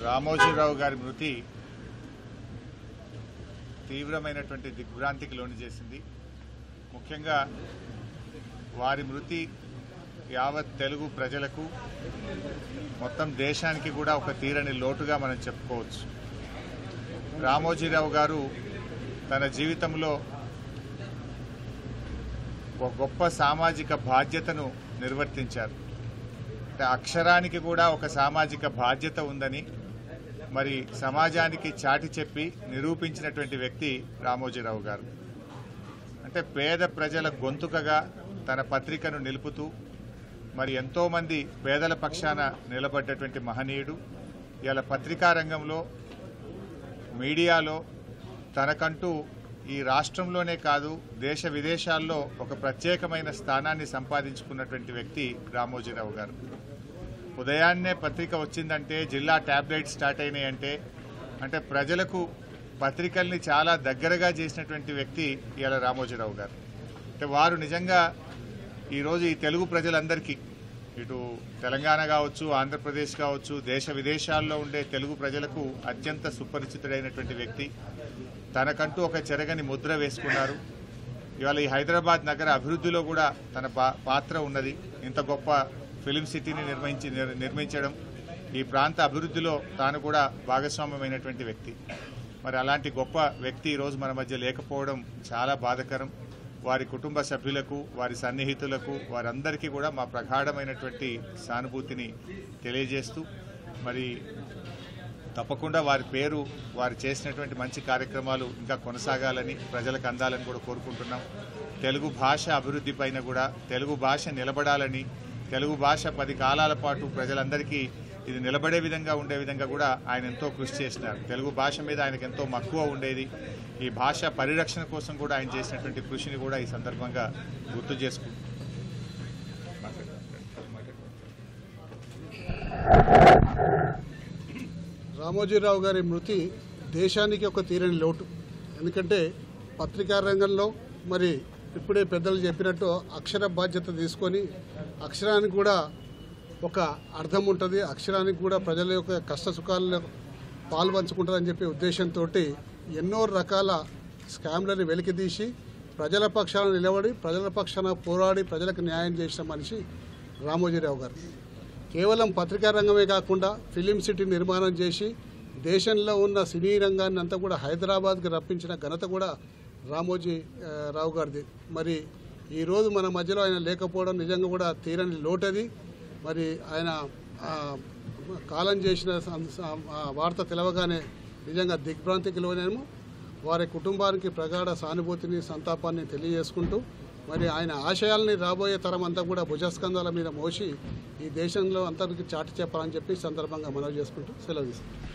రామోజీరావు గారి మృతి తీవ్రమైనటువంటి దిగ్భ్రాంతికి లోను చేసింది. ముఖ్యంగా వారి మృతి యావత్ తెలుగు ప్రజలకు మొత్తం దేశానికి కూడా ఒక తీరని లోటుగా మనం చెప్పుకోవచ్చు. రామోజీరావు గారు తన జీవితంలో ఒక గొప్ప సామాజిక బాధ్యతను నిర్వర్తించారు. అంటే అక్షరానికి కూడా ఒక సామాజిక బాధ్యత ఉందని మరి సమాజానికి చాటి చెప్పి నిరూపించినటువంటి వ్యక్తి రామోజీరావు గారు. అంటే పేద ప్రజల గొంతుకగా తన పత్రికను నిలుపుతూ మరి ఎంతోమంది పేదల పక్షాన నిలబడ్డటువంటి మహనీయుడు. ఇలా పత్రికా రంగంలో మీడియాలో తనకంటూ ఈ రాష్ట్రంలోనే కాదు దేశ విదేశాల్లో ఒక ప్రత్యేకమైన స్థానాన్ని సంపాదించుకున్నటువంటి వ్యక్తి రామోజీరావు గారు. ఉదయాన్నే పత్రిక వచ్చిందంటే జిల్లా ట్యాబ్లెట్ స్టార్ట్ అయినాయంటే అంటే ప్రజలకు పత్రికల్ని చాలా దగ్గరగా చేసినటువంటి వ్యక్తి ఇలా రామోజీరావు గారు. అంటే వారు నిజంగా ఈరోజు ఈ తెలుగు ప్రజలందరికీ ఇటు తెలంగాణ కావచ్చు, ఆంధ్రప్రదేశ్ కావచ్చు, దేశ విదేశాల్లో ఉండే తెలుగు ప్రజలకు అత్యంత సుపరిచితుడైనటువంటి వ్యక్తి. తనకంటూ ఒక చెరగని ముద్ర వేసుకున్నారు. ఇవాళ ఈ హైదరాబాద్ నగర అభివృద్ధిలో కూడా తన పాత్ర ఉన్నది. ఇంత గొప్ప ఫిలిం సిటీని నిర్మించడం, ఈ ప్రాంత అభివృద్ధిలో తాను కూడా భాగస్వామ్యమైనటువంటి వ్యక్తి. మరి అలాంటి గొప్ప వ్యక్తి ఈరోజు మన మధ్య లేకపోవడం చాలా బాధాకరం. వారి కుటుంబ సభ్యులకు, వారి సన్నిహితులకు, వారందరికీ కూడా మా ప్రగాఢమైనటువంటి సానుభూతిని తెలియజేస్తూ మరి తప్పకుండా వారి పేరు, వారు చేసినటువంటి మంచి కార్యక్రమాలు ఇంకా కొనసాగాలని, ప్రజలకు అందాలని కూడా కోరుకుంటున్నాం. తెలుగు భాష అభివృద్ధి పైన కూడా తెలుగు భాష నిలబడాలని, తెలుగు భాష 10 కాలాల పాటు ప్రజలందరికీ ఇది నిలబడే విధంగా ఉండే విధంగా కూడా ఆయన ఎంతో కృషి చేసినారు. తెలుగు భాష మీద ఆయనకు ఎంతో మక్కువ ఉండేది. ఈ భాష పరిరక్షణ కోసం కూడా ఆయన చేసినటువంటి కృషిని కూడా ఈ సందర్భంగా గుర్తు చేసుకుంటున్నాం. రామోజీరావు గారి మృతి దేశానికి ఒక తీరని లోటు. ఎందుకంటే పత్రికా రంగంలో మరి ఇప్పుడే పెద్దలు చెప్పినట్టు అక్షర బాధ్యత తీసుకొని అక్షరానికి కూడా ఒక అర్థం ఉంటుంది, అక్షరానికి కూడా ప్రజల యొక్క కష్ట సుఖాల్లో పాల్పంచుకుంటారని చెప్పే ఉద్దేశంతో ఎన్నో రకాల స్కామ్లను వెలికితీసి ప్రజల పక్షాన నిలబడి ప్రజల పక్షాన పోరాడి ప్రజలకు న్యాయం చేసిన మనిషి రామోజీరావు గారు. కేవలం పత్రికా రంగమే కాకుండా ఫిలిం సిటీ నిర్మాణం చేసి దేశంలో ఉన్న సినీ రంగాన్ని అంతా కూడా హైదరాబాద్కి రప్పించిన ఘనత కూడా రామోజీరావు గారిది. మరి ఈరోజు మన మధ్యలో ఆయన లేకపోవడం నిజంగా కూడా తీరని లోటది. మరి ఆయన కాలం చేసిన వార్త తెలవగానే నిజంగా దిగ్భ్రాంతికి లోనేమో. వారి కుటుంబానికి ప్రగాఢ సానుభూతిని, సంతాపాన్ని తెలియజేసుకుంటూ మరి ఆయన ఆశయాల్ని రాబోయే తరం అంతా కూడా భుజస్కంధాల మీద మోసి ఈ దేశంలో అందరికీ చాటి చెప్పాలని చెప్పి సందర్భంగా మనవి చేసుకుంటూ సెలవు తీసుకుంటాం.